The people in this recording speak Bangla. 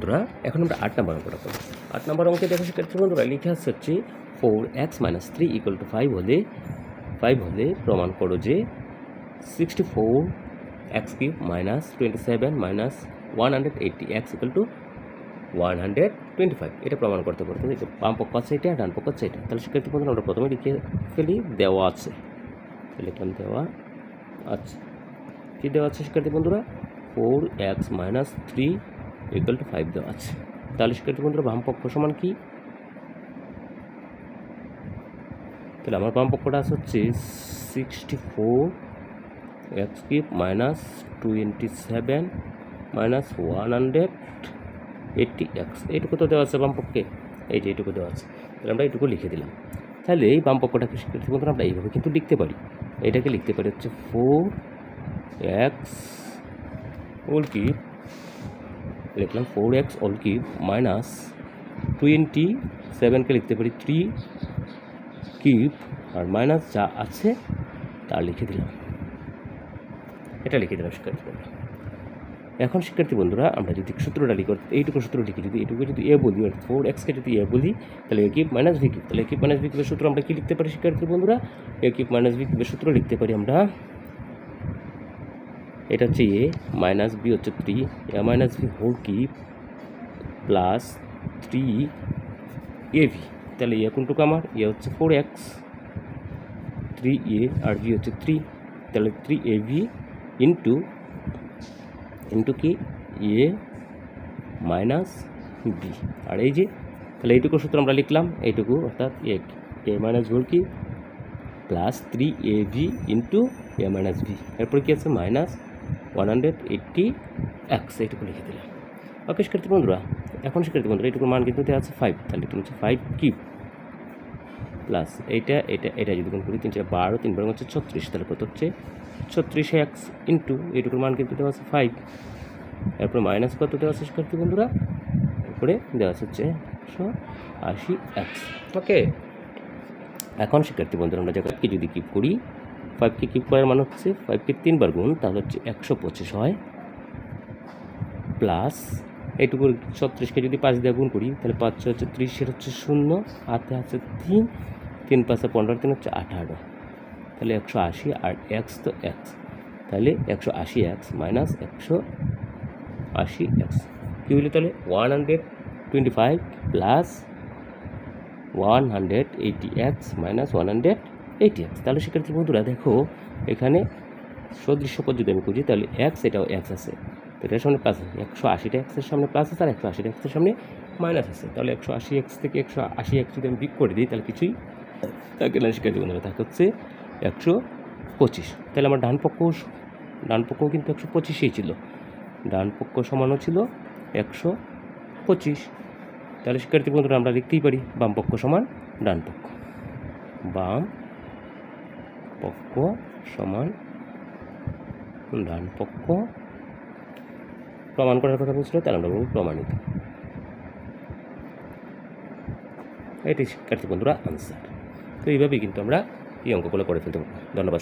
বন্ধুরা এখন আমরা 8 নম্বর অঙ্কটা করব। 8 নম্বর অঙ্কে দেখো শিক্ষার্থী বন্ধুরা লিখে আসছে হচ্ছে 4x - 3 = 5 হলে প্রমাণ করো যে 64x³ - 27 - 180x = 125 এটা প্রমাণ করতে পারতো। বাম পক্ষ আছে এটা, ডান পক্ষ আছে এটা। তাহলে শিক্ষার্থী বন্ধুরা আমরা প্রথমে লিখে ফেলি দেওয়া আছে। লিখলাম দেওয়া আছে। কি দেওয়া আছে শিক্ষার্থী বন্ধুরা? 4x - 3 = 5 দেওয়া আছে। তাহলে শিক্ষার্থী বন্ধুরা বাম পক্ষ সমান কি? তাহলে আমার বাম পক্ষটা আছে হচ্ছে 64x³ - 27 - 180x। এইটুকু তো দেওয়া আছে বাম পক্ষে, এই যে এইটুকু দেওয়া আছে। তাহলে আমরা এইটুকু লিখে দিলাম। তাহলে এই বাম পক্ষটাকে শিক্ষার্থী বন্ধুরা আমরা এইভাবে কিন্তু লিখতে পারি। এটাকে লিখতে পারি হচ্ছে 4x লিখলাম 4x - 27কে লিখতে পারি 3³ আর মাইনাস যা আছে তা লিখে দিলাম। এটা লিখে দিলাম শিক্ষার্থী বন্ধুরা। এখন শিক্ষার্থী বন্ধুরা আমরা যদি সূত্রটা লিখি, এইটুকু সূত্র লিখি, যদি এইটুকু যদি এ বলি, 4xকে যদি এ বলি তাহলে a³ - v³। তাহলে a³ - v³ সূত্র আমরা কি লিখতে পারি শিক্ষার্থী বন্ধুরা? a³ - v³ সূত্র লিখতে পারি আমরা, এটা হচ্ছে a মাইনাস b হচ্ছে 3 a - v³ প্লাস 3ab। তাহলে এ কোনটুকু আমার? এ হচ্ছে 4x, 3a আর v হচ্ছে 3। তাহলে 3ab ইন্টু কি a মাইনাস b। আর এই যে তাহলে এইটুকু সূত্র আমরা লিখলাম, এইটুকু অর্থাৎ a minus v³ plus 3ab into a minus v। এরপরে কি আছে? Minus 180x। এইটুকু লিখে দিলাম। ওকে শিক্ষার্থী বন্ধুরা, এখন শিক্ষার্থী বন্ধুরা এইটুকুর মান কিন্তু দেওয়া আছে 5। তাহলে এটা হচ্ছে 5³ প্লাস এটা যদি গুণ করি 3 × 12 3 × হচ্ছে 36। তাহলে কত হচ্ছে? 36x ইন্টু এইটুকুর মান কিন্তু দেওয়া আছে 5। এরপরে মাইনাস কত দেওয়া আছে শিক্ষার্থী বন্ধুরা? এরপরে দেওয়া হচ্ছে 180x। ওকে, এখন শিক্ষার্থী বন্ধুরা আমরা জায়গাকে যদি কিপ করি, 5কে কিপ করার মান হচ্ছে 5কে 3 বার গুণ, তাহলে হচ্ছে 125 হয়, প্লাস এইটুকুর 36কে যদি 5 দিয়ে গুণ করি তাহলে 5 হচ্ছে 30, এর হচ্ছে 0, হাতে আছে 3, 3 × 5 = 15, 3 হচ্ছে 18। তাহলে 180 আর x তো x, তাহলে 180x মাইনাস 180x কী হইল? তাহলে 125 প্লাস 180x মাইনাস 180x। তাহলে শিক্ষার্থী বন্ধুরা দেখো এখানে সদৃশ্য পদ যদি আমি খুঁজি তাহলে x, এটাও x আছে, তো এটার সামনে প্লাস আছে, 180টা x এর সামনে প্লাস আছে আর 180টা x এর সামনে মাইনাস আছে। তাহলে 180x থেকে 180x যদি আমি বিয়োগ করে দিই তাহলে কিছুই থাকে না শিক্ষার্থী বন্ধুরা, থাকে হচ্ছে 125। তাহলে আমার ডান পক্ষও কিন্তু 125ই ছিল, ডান পক্ষ সমানও ছিল 125। তাহলে শিক্ষার্থী বন্ধুরা আমরা লিখতেই পারি বাম পক্ষ সমান ডান পক্ষ, বাম পক্ষ সমান ডান পক্ষ। প্রমাণ করার কথা বলছিল, তাহলে আমরা বলব প্রমাণিত। এটি শিক্ষার্থী বন্ধুরা আনসার। তো এইভাবেই কিন্তু আমরা এই অঙ্কগুলো করে ফেলতে পারবো। ধন্যবাদ।